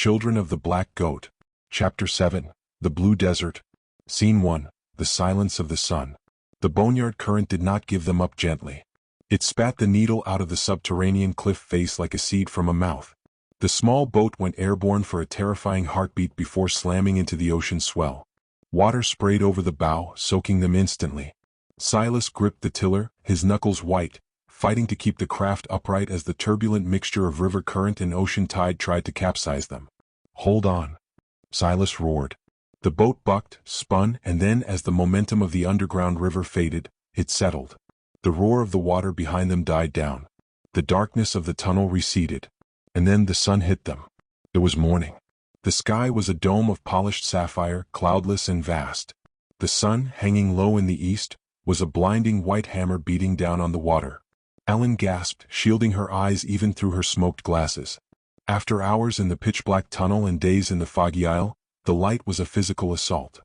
Children of the Black Goat. Chapter 7. The Blue Desert. Scene 1. The Silence of the Sun. The boneyard current did not give them up gently. It spat the needle out of the subterranean cliff face like a seed from a mouth. The small boat went airborne for a terrifying heartbeat before slamming into the ocean swell. Water sprayed over the bow, soaking them instantly. Silas gripped the tiller, his knuckles white, fighting to keep the craft upright as the turbulent mixture of river current and ocean tide tried to capsize them. "Hold on," Silas roared. The boat bucked, spun, and then as the momentum of the underground river faded, it settled. The roar of the water behind them died down. The darkness of the tunnel receded. And then the sun hit them. It was morning. The sky was a dome of polished sapphire, cloudless and vast. The sun, hanging low in the east, was a blinding white hammer beating down on the water. Elin gasped, shielding her eyes even through her smoked glasses. After hours in the pitch-black tunnel and days in the foggy isle, the light was a physical assault.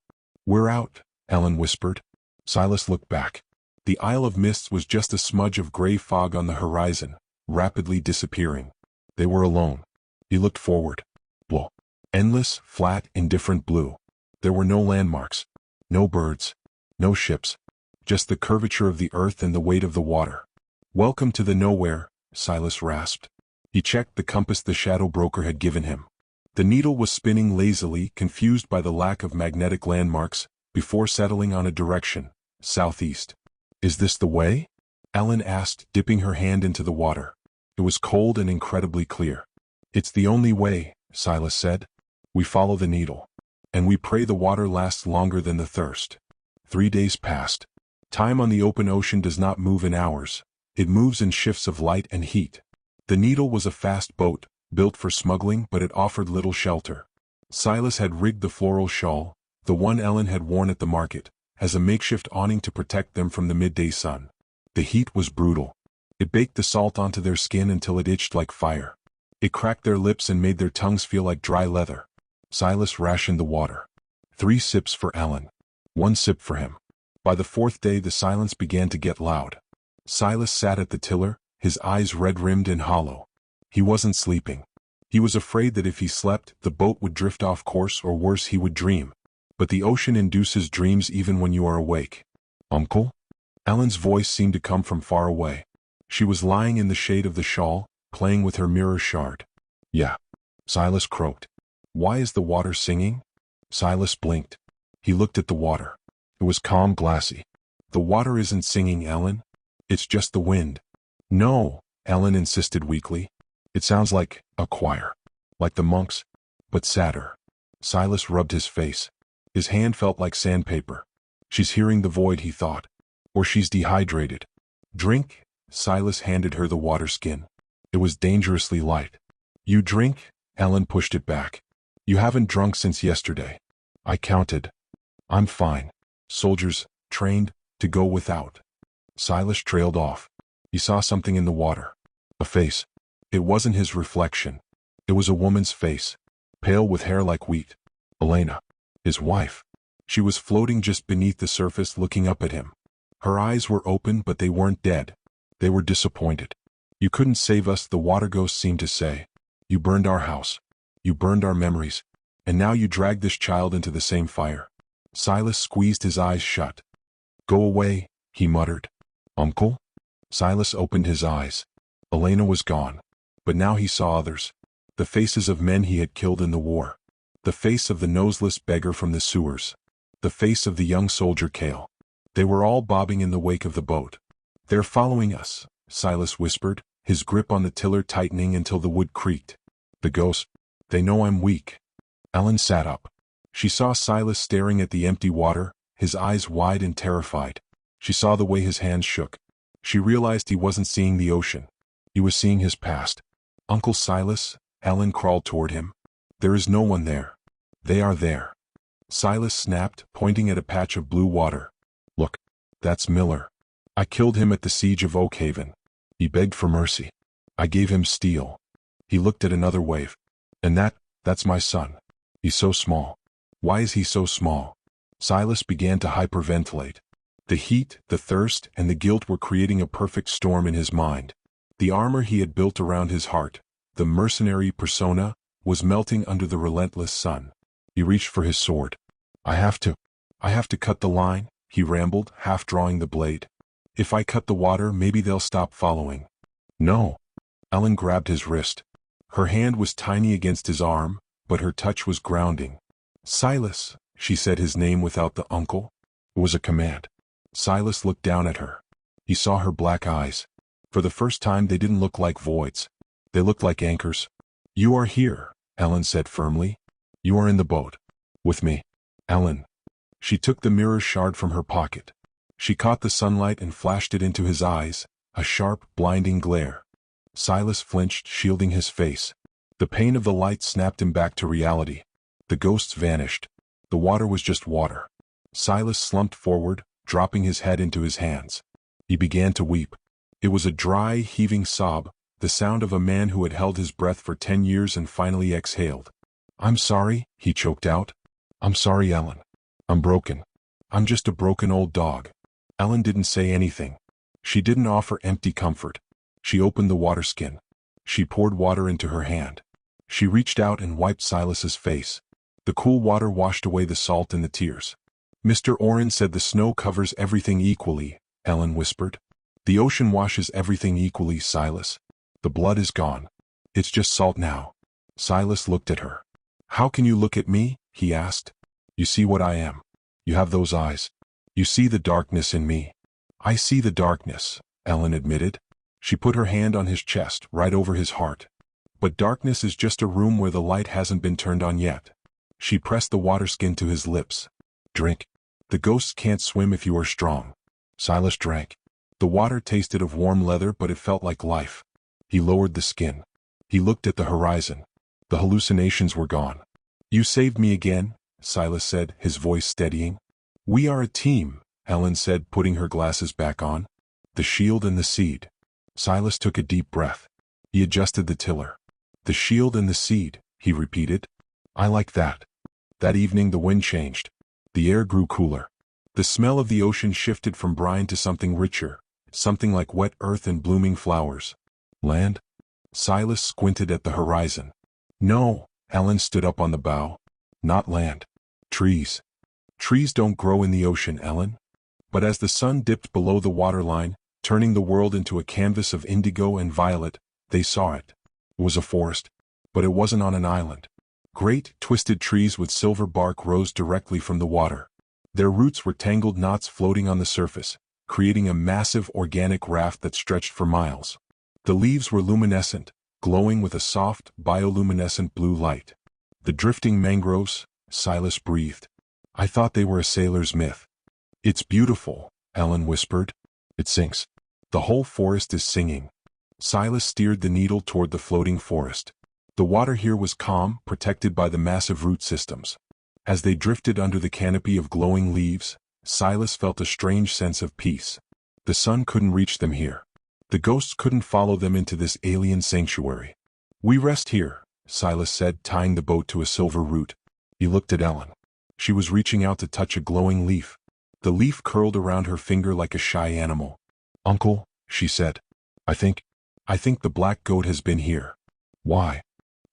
"We're out," Elin whispered. Silas looked back. The Isle of Mists was just a smudge of gray fog on the horizon, rapidly disappearing. They were alone. He looked forward. Blue. Endless, flat, indifferent blue. There were no landmarks. No birds. No ships. Just the curvature of the earth and the weight of the water. "Welcome to the nowhere," Silas rasped. He checked the compass the shadow broker had given him. The needle was spinning lazily, confused by the lack of magnetic landmarks, before settling on a direction, southeast. "Is this the way?" Elin asked, dipping her hand into the water. It was cold and incredibly clear. "It's the only way," Silas said. "We follow the needle. And we pray the water lasts longer than the thirst." 3 days passed. Time on the open ocean does not move in hours. It moves in shifts of light and heat. The needle was a fast boat, built for smuggling, but it offered little shelter. Silas had rigged the floral shawl, the one Elin had worn at the market, as a makeshift awning to protect them from the midday sun. The heat was brutal. It baked the salt onto their skin until it itched like fire. It cracked their lips and made their tongues feel like dry leather. Silas rationed the water. 3 sips for Elin. 1 sip for him. By the 4th day the silence began to get loud. Silas sat at the tiller, his eyes red-rimmed and hollow. He wasn't sleeping. He was afraid that if he slept, the boat would drift off course, or worse, he would dream. But the ocean induces dreams even when you are awake. "Uncle?" Elin's voice seemed to come from far away. She was lying in the shade of the shawl, playing with her mirror shard. "Yeah," Silas croaked. "Why is the water singing?" Silas blinked. He looked at the water. It was calm, glassy. "The water isn't singing, Elin. It's just the wind." "No," Elin insisted weakly. "It sounds like a choir. Like the monks, but sadder." Silas rubbed his face. His hand felt like sandpaper. "She's hearing the void," he thought. "Or she's dehydrated." "Drink." Silas handed her the water skin. It was dangerously light. "You drink?" Elin pushed it back. "You haven't drunk since yesterday." "I counted. I'm fine. Soldiers, trained to go without." Silas trailed off. He saw something in the water. A face. It wasn't his reflection. It was a woman's face, pale with hair like wheat. Elena, his wife. She was floating just beneath the surface, looking up at him. Her eyes were open, but they weren't dead. They were disappointed. "You couldn't save us," the water ghost seemed to say. "You burned our house. You burned our memories. And now you drag this child into the same fire." Silas squeezed his eyes shut. "Go away," he muttered. "Uncle?" Silas opened his eyes. Elena was gone. But now he saw others. The faces of men he had killed in the war. The face of the noseless beggar from the sewers. The face of the young soldier Kale. They were all bobbing in the wake of the boat. "They're following us," Silas whispered, his grip on the tiller tightening until the wood creaked. "The ghosts. They know I'm weak." Elin sat up. She saw Silas staring at the empty water, his eyes wide and terrified. She saw the way his hands shook. She realized he wasn't seeing the ocean. He was seeing his past. "Uncle Silas," Elin crawled toward him. "There is no one there." "They are there." Silas snapped, pointing at a patch of blue water. "Look, that's Miller. I killed him at the siege of Oakhaven. He begged for mercy. I gave him steel." He looked at another wave. "And that's my son. He's so small." "Why is he so small?" Silas began to hyperventilate. The heat, the thirst, and the guilt were creating a perfect storm in his mind. The armor he had built around his heart, the mercenary persona, was melting under the relentless sun. He reached for his sword. I have to cut the line, he rambled, half drawing the blade. If I cut the water, maybe they'll stop following. No. Elin grabbed his wrist. Her hand was tiny against his arm, but her touch was grounding. Silas, she said his name without the uncle. It was a command. Silas looked down at her. He saw her black eyes. For the first time they didn't look like voids. They looked like anchors. You are here, Elin said firmly. You are in the boat. With me. Elin. She took the mirror shard from her pocket. She caught the sunlight and flashed it into his eyes, a sharp, blinding glare. Silas flinched, shielding his face. The pain of the light snapped him back to reality. The ghosts vanished. The water was just water. Silas slumped forward, dropping his head into his hands. He began to weep. It was a dry, heaving sob, the sound of a man who had held his breath for 10 years and finally exhaled. I'm sorry, he choked out. I'm sorry, Elin. I'm broken. I'm just a broken old dog. Elin didn't say anything. She didn't offer empty comfort. She opened the water skin. She poured water into her hand. She reached out and wiped Silas's face. The cool water washed away the salt and the tears. Mr. Oren said the snow covers everything equally, Elin whispered. The ocean washes everything equally, Silas. The blood is gone. It's just salt now. Silas looked at her. How can you look at me? He asked. You see what I am. You have those eyes. You see the darkness in me. I see the darkness, Elin admitted. She put her hand on his chest, right over his heart. But darkness is just a room where the light hasn't been turned on yet. She pressed the water skin to his lips. Drink. The ghosts can't swim if you are strong. Silas drank. The water tasted of warm leather, but it felt like life. He lowered the skin. He looked at the horizon. The hallucinations were gone. You saved me again, Silas said, his voice steadying. We are a team, Elin said, putting her glasses back on. The shield and the seed. Silas took a deep breath. He adjusted the tiller. The shield and the seed, he repeated. I like that. That evening the wind changed. The air grew cooler. The smell of the ocean shifted from brine to something richer, something like wet earth and blooming flowers. Land? Silas squinted at the horizon. No, Elin stood up on the bow. Not land. Trees. Trees don't grow in the ocean, Elin. But as the sun dipped below the waterline, turning the world into a canvas of indigo and violet, they saw it. It was a forest, but it wasn't on an island. Great, twisted trees with silver bark rose directly from the water. Their roots were tangled knots floating on the surface, creating a massive organic raft that stretched for miles. The leaves were luminescent, glowing with a soft, bioluminescent blue light. The drifting mangroves, Silas breathed. I thought they were a sailor's myth. It's beautiful, Elin whispered. It sinks. The whole forest is singing. Silas steered the needle toward the floating forest. The water here was calm, protected by the massive root systems. As they drifted under the canopy of glowing leaves, Silas felt a strange sense of peace. The sun couldn't reach them here. The ghosts couldn't follow them into this alien sanctuary. We rest here, Silas said, tying the boat to a silver root. He looked at Elin. She was reaching out to touch a glowing leaf. The leaf curled around her finger like a shy animal. Uncle, she said. I think the black goat has been here. Why?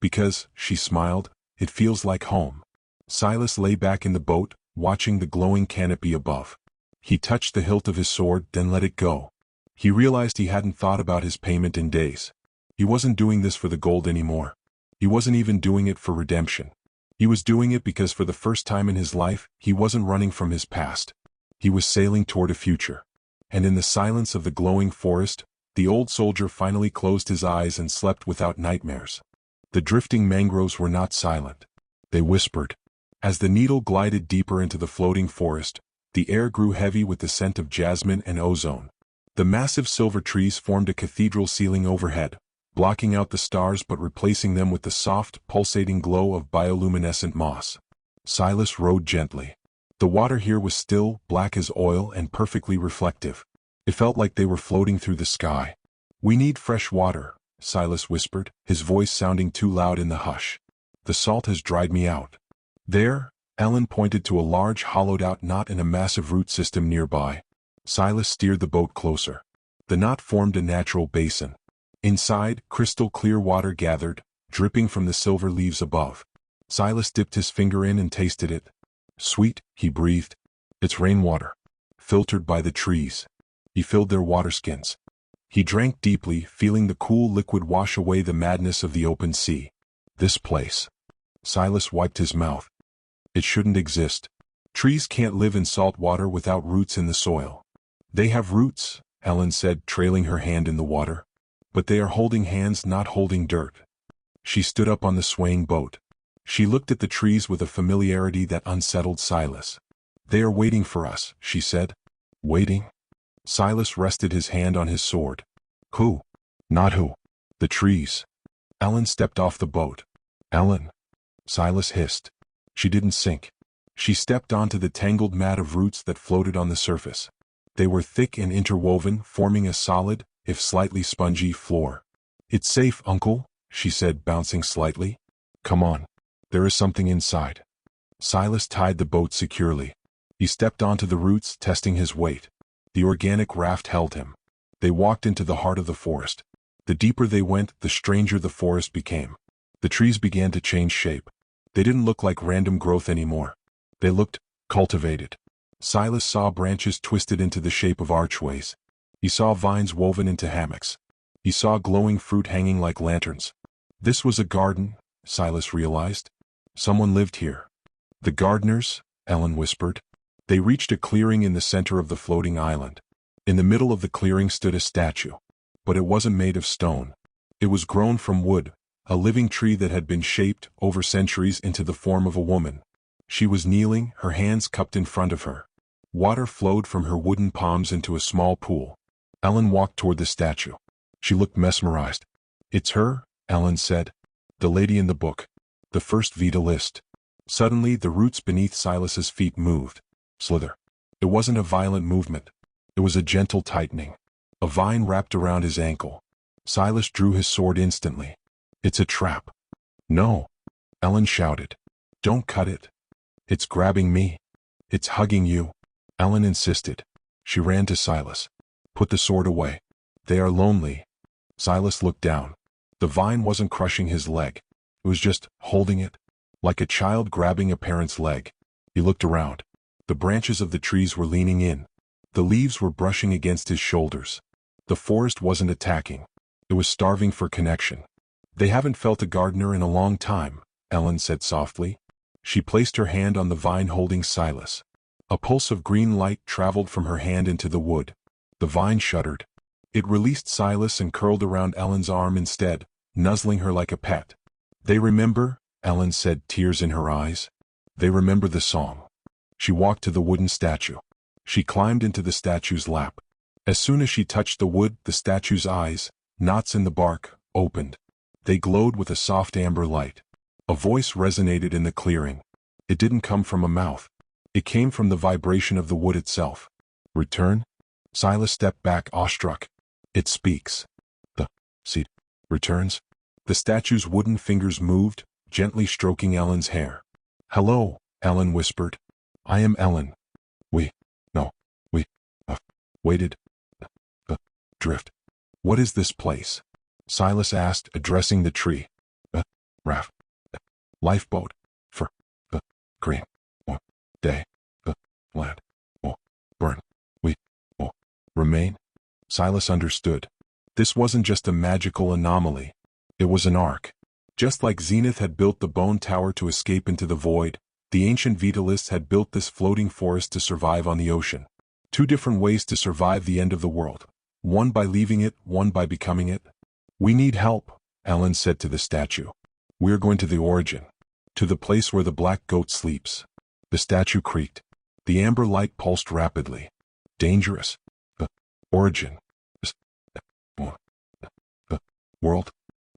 Because, she smiled, it feels like home. Silas lay back in the boat, watching the glowing canopy above. He touched the hilt of his sword, then let it go. He realized he hadn't thought about his payment in days. He wasn't doing this for the gold anymore. He wasn't even doing it for redemption. He was doing it because for the first time in his life, he wasn't running from his past. He was sailing toward a future. And in the silence of the glowing forest, the old soldier finally closed his eyes and slept without nightmares. The drifting mangroves were not silent. They whispered. As the needle glided deeper into the floating forest, the air grew heavy with the scent of jasmine and ozone. The massive silver trees formed a cathedral ceiling overhead, blocking out the stars but replacing them with the soft, pulsating glow of bioluminescent moss. Silas rowed gently. The water here was still, black as oil and perfectly reflective. It felt like they were floating through the sky. We need fresh water, Silas whispered, his voice sounding too loud in the hush. The salt has dried me out. There, Elin pointed to a large hollowed-out knot in a massive root system nearby. Silas steered the boat closer. The knot formed a natural basin. Inside, crystal-clear water gathered, dripping from the silver leaves above. Silas dipped his finger in and tasted it. Sweet, he breathed. It's rainwater, filtered by the trees. He filled their waterskins. He drank deeply, feeling the cool liquid wash away the madness of the open sea. This place. Silas wiped his mouth. It shouldn't exist. Trees can't live in salt water without roots in the soil. They have roots, Elin said, trailing her hand in the water. But they are holding hands, not holding dirt. She stood up on the swaying boat. She looked at the trees with a familiarity that unsettled Silas. They are waiting for us, she said. Waiting? Silas rested his hand on his sword. Who? Not who. The trees. Elin stepped off the boat. Elin. Silas hissed. She didn't sink. She stepped onto the tangled mat of roots that floated on the surface. They were thick and interwoven, forming a solid, if slightly spongy, floor. It's safe, Uncle, she said, bouncing slightly. Come on. There is something inside. Silas tied the boat securely. He stepped onto the roots, testing his weight. The organic raft held him. They walked into the heart of the forest. The deeper they went, the stranger the forest became. The trees began to change shape. They didn't look like random growth anymore. They looked cultivated. Silas saw branches twisted into the shape of archways. He saw vines woven into hammocks. He saw glowing fruit hanging like lanterns. This was a garden, Silas realized. Someone lived here. The gardeners, Elin whispered. They reached a clearing in the center of the floating island. In the middle of the clearing stood a statue. But it wasn't made of stone. It was grown from wood, a living tree that had been shaped, over centuries, into the form of a woman. She was kneeling, her hands cupped in front of her. Water flowed from her wooden palms into a small pool. Elin walked toward the statue. She looked mesmerized. It's her, Elin said. The lady in the book. The first vitalist. Suddenly the roots beneath Silas's feet moved. Slither. It wasn't a violent movement. It was a gentle tightening. A vine wrapped around his ankle. Silas drew his sword instantly. It's a trap. No. Elin shouted. Don't cut it. It's grabbing me. It's hugging you. Elin insisted. She ran to Silas. Put the sword away. They are lonely. Silas looked down. The vine wasn't crushing his leg. It was just holding it. Like a child grabbing a parent's leg. He looked around. The branches of the trees were leaning in. The leaves were brushing against his shoulders. The forest wasn't attacking. It was starving for connection. They haven't felt a gardener in a long time, Elin said softly. She placed her hand on the vine holding Silas. A pulse of green light traveled from her hand into the wood. The vine shuddered. It released Silas and curled around Elin's arm instead, nuzzling her like a pet. They remember, Elin said, tears in her eyes. They remember the song. She walked to the wooden statue. She climbed into the statue's lap. As soon as she touched the wood, the statue's eyes, knots in the bark, opened. They glowed with a soft amber light. A voice resonated in the clearing. It didn't come from a mouth. It came from the vibration of the wood itself. Return? Silas stepped back, awestruck. It speaks. The seed returns. The statue's wooden fingers moved, gently stroking Elin's hair. Hello, Elin whispered. I am Elin. We waited. Drift. What is this place? Silas asked, addressing the tree. Raft. Lifeboat. For. Green. Day. Land. Burn. We. Remain. Silas understood. This wasn't just a magical anomaly. It was an ark. Just like Zenith had built the bone tower to escape into the void, the ancient Vitalists had built this floating forest to survive on the ocean. 2 different ways to survive the end of the world. One by leaving it, one by becoming it. We need help, Elin said to the statue. We're going to the origin. To the place where the black goat sleeps. The statue creaked. The amber light pulsed rapidly. Dangerous. The origin. The world.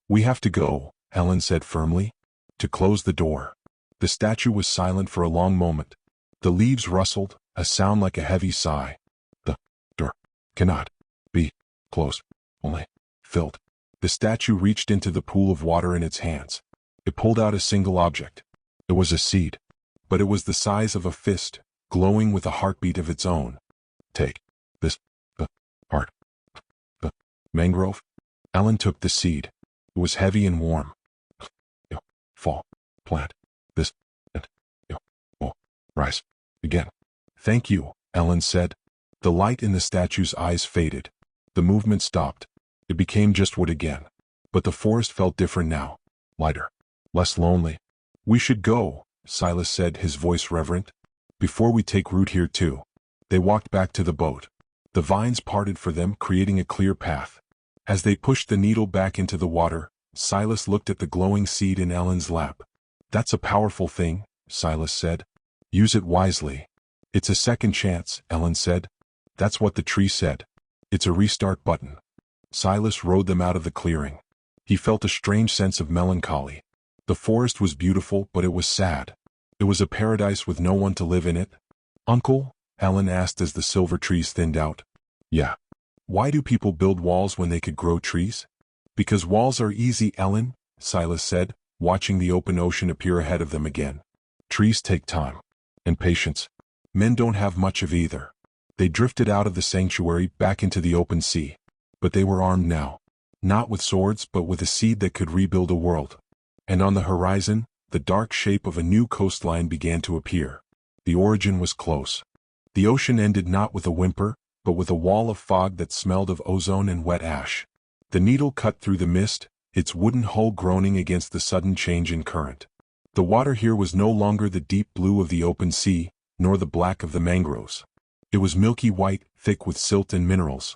We have to go, Elin said firmly. To close the door. The statue was silent for a long moment. The leaves rustled, a sound like a heavy sigh. The door cannot be closed, only filled. The statue reached into the pool of water in its hands. It pulled out a single object. It was a seed. But it was the size of a fist, glowing with a heartbeat of its own. Take this. The heart. The mangrove. Elin took the seed. It was heavy and warm. fall, plant, this, and, will rise, again. Thank you, Elin said. The light in the statue's eyes faded. The movement stopped. It became just wood again. But the forest felt different now. Lighter. Less lonely. We should go, Silas said, his voice reverent. Before we take root here too. They walked back to the boat. The vines parted for them, creating a clear path. As they pushed the needle back into the water, Silas looked at the glowing seed in Elin's lap. That's a powerful thing, Silas said. Use it wisely. It's a second chance, Elin said. That's what the tree said. It's a restart button. Silas rode them out of the clearing. He felt a strange sense of melancholy. The forest was beautiful, but it was sad. It was a paradise with no one to live in it. Uncle? Elin asked as the silver trees thinned out. Yeah. Why do people build walls when they could grow trees? Because walls are easy, Elin, Silas said, watching the open ocean appear ahead of them again. Trees take time. And patience. Men don't have much of either. They drifted out of the sanctuary back into the open sea. But they were armed now. Not with swords, but with a seed that could rebuild a world. And on the horizon, the dark shape of a new coastline began to appear. The origin was close. The ocean ended not with a whimper, but with a wall of fog that smelled of ozone and wet ash. The needle cut through the mist, its wooden hull groaning against the sudden change in current. The water here was no longer the deep blue of the open sea, nor the black of the mangroves. It was milky white, thick with silt and minerals.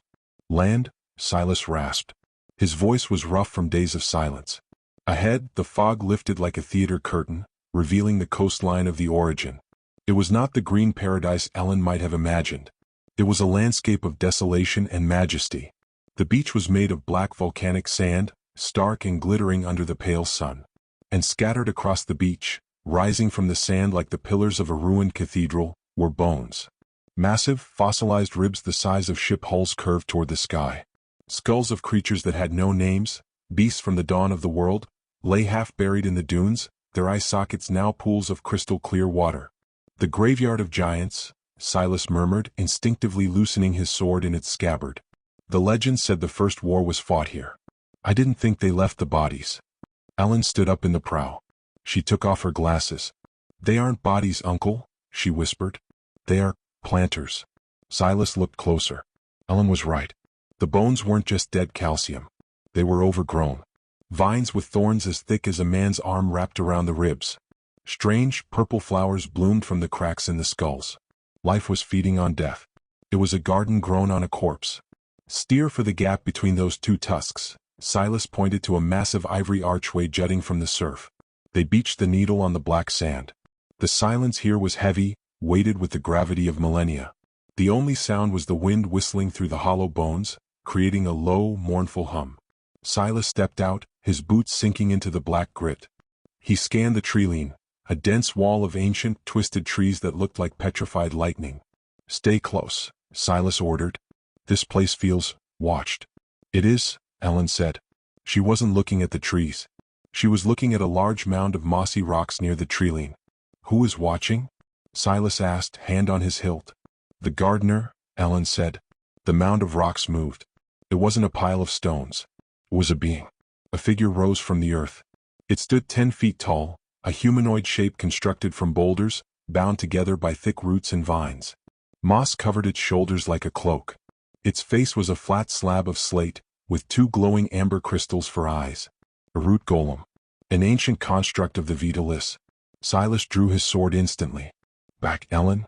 Land? Silas rasped. His voice was rough from days of silence. Ahead, the fog lifted like a theater curtain, revealing the coastline of the origin. It was not the green paradise Elin might have imagined. It was a landscape of desolation and majesty. The beach was made of black volcanic sand, stark and glittering under the pale sun. And scattered across the beach, rising from the sand like the pillars of a ruined cathedral, were bones. Massive, fossilized ribs the size of ship hulls curved toward the sky. Skulls of creatures that had no names, beasts from the dawn of the world, lay half buried in the dunes, their eye sockets now pools of crystal-clear water. The graveyard of giants, Silas murmured, instinctively loosening his sword in its scabbard. The legend said the first war was fought here. I didn't think they left the bodies. Elin stood up in the prow. She took off her glasses. They aren't bodies, uncle, she whispered. They are planters. Silas looked closer. Elin was right. The bones weren't just dead calcium. They were overgrown. Vines with thorns as thick as a man's arm wrapped around the ribs. Strange, purple flowers bloomed from the cracks in the skulls. Life was feeding on death. It was a garden grown on a corpse. Steer for the gap between those two tusks. Silas pointed to a massive ivory archway jutting from the surf. They beached the needle on the black sand. The silence here was heavy, weighted with the gravity of millennia. The only sound was the wind whistling through the hollow bones, creating a low, mournful hum. Silas stepped out, his boots sinking into the black grit. He scanned the treeline, a dense wall of ancient, twisted trees that looked like petrified lightning. Stay close, Silas ordered. This place feels watched. It is, Elin said. She wasn't looking at the trees. She was looking at a large mound of mossy rocks near the treeline. Who is watching? Silas asked, hand on his hilt. The gardener, Elin said. The mound of rocks moved. It wasn't a pile of stones. It was a being. A figure rose from the earth. It stood 10 feet tall, a humanoid shape constructed from boulders, bound together by thick roots and vines. Moss covered its shoulders like a cloak. Its face was a flat slab of slate, with 2 glowing amber crystals for eyes. A root golem. An ancient construct of the Vitalis. Silas drew his sword instantly. Back, Elin?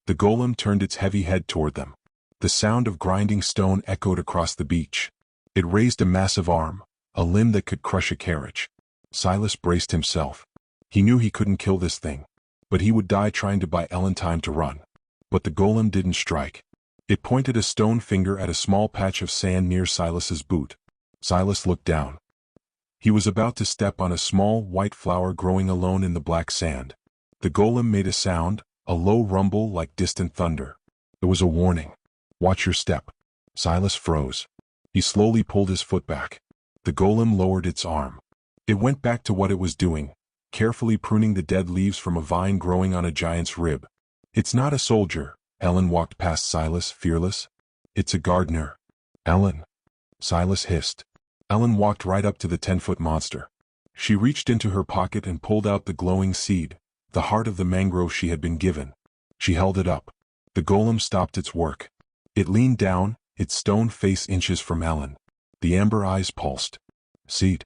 The golem turned its heavy head toward them. The sound of grinding stone echoed across the beach. It raised a massive arm, a limb that could crush a carriage. Silas braced himself. He knew he couldn't kill this thing, but he would die trying to buy Elin time to run. But the golem didn't strike. It pointed a stone finger at a small patch of sand near Silas's boot. Silas looked down. He was about to step on a small, white flower growing alone in the black sand. The golem made a sound, a low rumble like distant thunder. It was a warning. Watch your step. Silas froze. He slowly pulled his foot back. The golem lowered its arm. It went back to what it was doing, carefully pruning the dead leaves from a vine growing on a giant's rib. It's not a soldier. Elin walked past Silas, fearless. It's a gardener. Elin. Silas hissed. Elin walked right up to the 10-foot monster. She reached into her pocket and pulled out the glowing seed, the heart of the mangrove she had been given. She held it up. The golem stopped its work. It leaned down, its stone face inches from Elin. The amber eyes pulsed. Seed.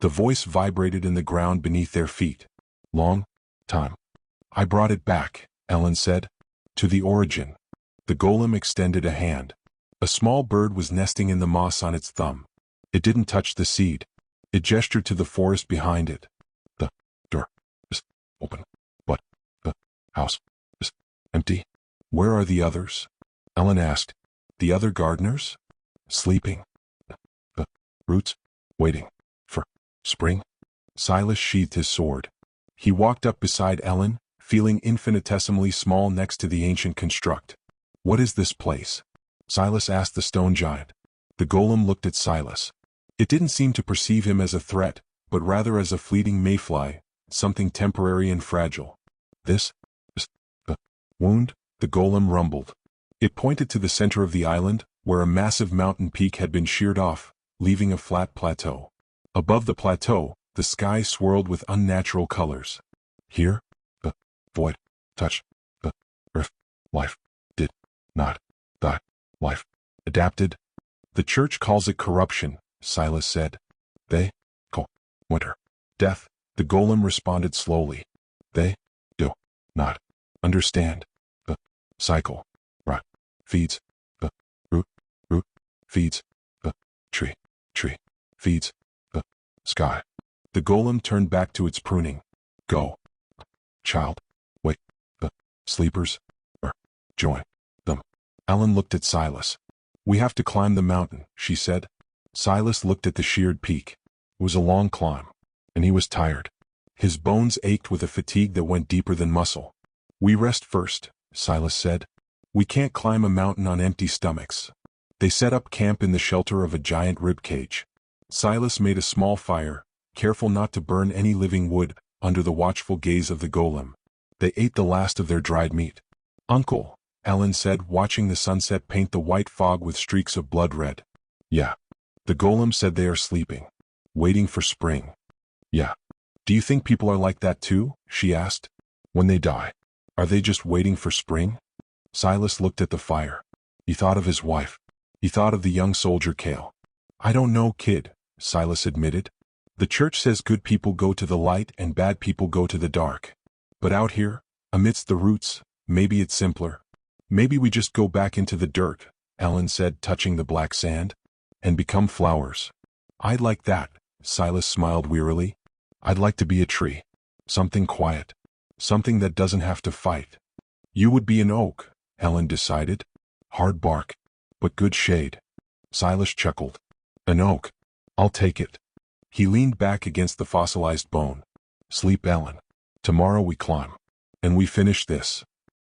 The voice vibrated in the ground beneath their feet. Long time. I brought it back, Elin said. To the origin. The golem extended a hand. A small bird was nesting in the moss on its thumb. It didn't touch the seed. It gestured to the forest behind it. The door is open, but the house is empty. Where are the others? Elin asked. The other gardeners? Sleeping. The roots? Waiting. For spring? Silas sheathed his sword. He walked up beside Elin, feeling infinitesimally small next to the ancient construct. What is this place? Silas asked the stone giant. The golem looked at Silas. It didn't seem to perceive him as a threat, but rather as a fleeting mayfly, something temporary and fragile. This is the wound, the golem rumbled. It pointed to the center of the island, where a massive mountain peak had been sheared off, leaving a flat plateau. Above the plateau, the sky swirled with unnatural colors. Here, the void touched the earth. Life did not die. Life adapted. The church calls it corruption, Silas said. They call winter death, the golem responded slowly. They do not understand. The cycle. Rot feeds the root. Root feeds the tree. Tree feeds the sky. The golem turned back to its pruning. Go, child. Wait, the sleepers, or join them. Elin looked at Silas. We have to climb the mountain, she said. Silas looked at the sheared peak. It was a long climb, and he was tired. His bones ached with a fatigue that went deeper than muscle. We rest first, Silas said. We can't climb a mountain on empty stomachs. They set up camp in the shelter of a giant rib cage. Silas made a small fire, careful not to burn any living wood, under the watchful gaze of the golem. They ate the last of their dried meat. Uncle, Elin said, watching the sunset paint the white fog with streaks of blood red. Yeah. The golem said they are sleeping. Waiting for spring. Yeah. Do you think people are like that too? She asked. When they die, are they just waiting for spring? Silas looked at the fire. He thought of his wife. He thought of the young soldier Kale. I don't know, kid, Silas admitted. The church says good people go to the light and bad people go to the dark. But out here, amidst the roots, maybe it's simpler. Maybe we just go back into the dirt, Elin said, touching the black sand, and become flowers. I'd like that, Silas smiled wearily. I'd like to be a tree. Something quiet. Something that doesn't have to fight. You would be an oak, Elin decided. Hard bark, but good shade. Silas chuckled. An oak. I'll take it. He leaned back against the fossilized bone. Sleep, Elin. Tomorrow we climb. And we finish this.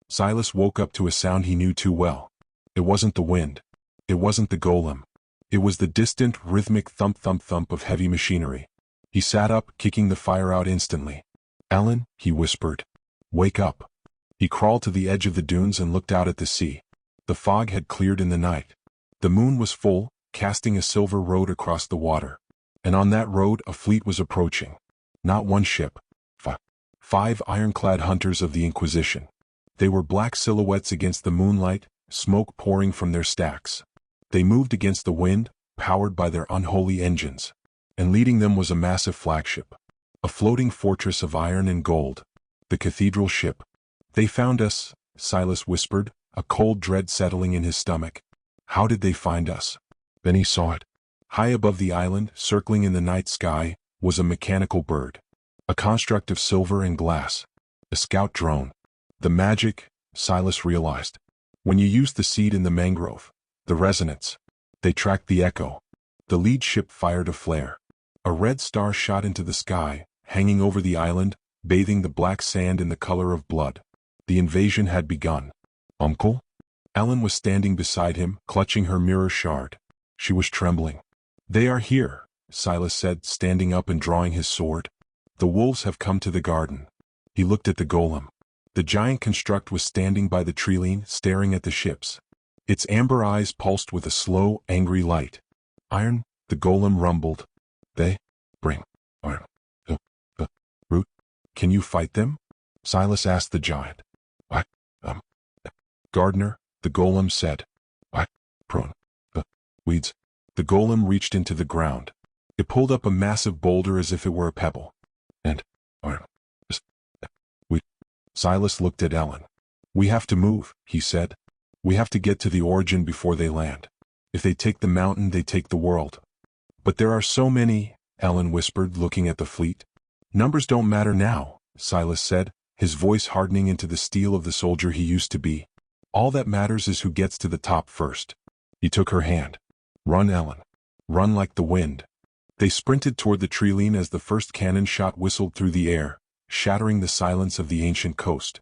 Silas woke up to a sound he knew too well. It wasn't the wind. It wasn't the golem. It was the distant, rhythmic thump-thump-thump of heavy machinery. He sat up, kicking the fire out instantly. Elin, he whispered. Wake up. He crawled to the edge of the dunes and looked out at the sea. The fog had cleared in the night. The moon was full, casting a silver road across the water. And on that road a fleet was approaching. Not one ship. Five ironclad hunters of the Inquisition. They were black silhouettes against the moonlight, smoke pouring from their stacks. They moved against the wind, powered by their unholy engines. And leading them was a massive flagship. A floating fortress of iron and gold. The cathedral ship. They found us, Silas whispered, a cold dread settling in his stomach. How did they find us? Then he saw it. High above the island, circling in the night sky, was a mechanical bird. A construct of silver and glass. A scout drone. The magic, Silas realized. When you use the seed in the mangrove, the resonance, they tracked the echo. The lead ship fired a flare. A red star shot into the sky, hanging over the island, bathing the black sand in the color of blood. The invasion had begun. Uncle? Elin was standing beside him, clutching her mirror shard. She was trembling. They are here, Silas said, standing up and drawing his sword. The wolves have come to the garden. He looked at the golem. The giant construct was standing by the treeline, staring at the ships. Its amber eyes pulsed with a slow, angry light. Iron, the golem rumbled. They bring iron. Can you fight them? Silas asked the giant. I, Gardener, the golem said. I, prone. Weeds. The golem reached into the ground. It pulled up a massive boulder as if it were a pebble. And, Silas looked at Elin. We have to move, he said. We have to get to the origin before they land. If they take the mountain, they take the world. But there are so many, Elin whispered, looking at the fleet. Numbers don't matter now, Silas said, his voice hardening into the steel of the soldier he used to be. All that matters is who gets to the top first. He took her hand. Run, Elin. Run like the wind. They sprinted toward the treeline as the first cannon shot whistled through the air, shattering the silence of the ancient coast.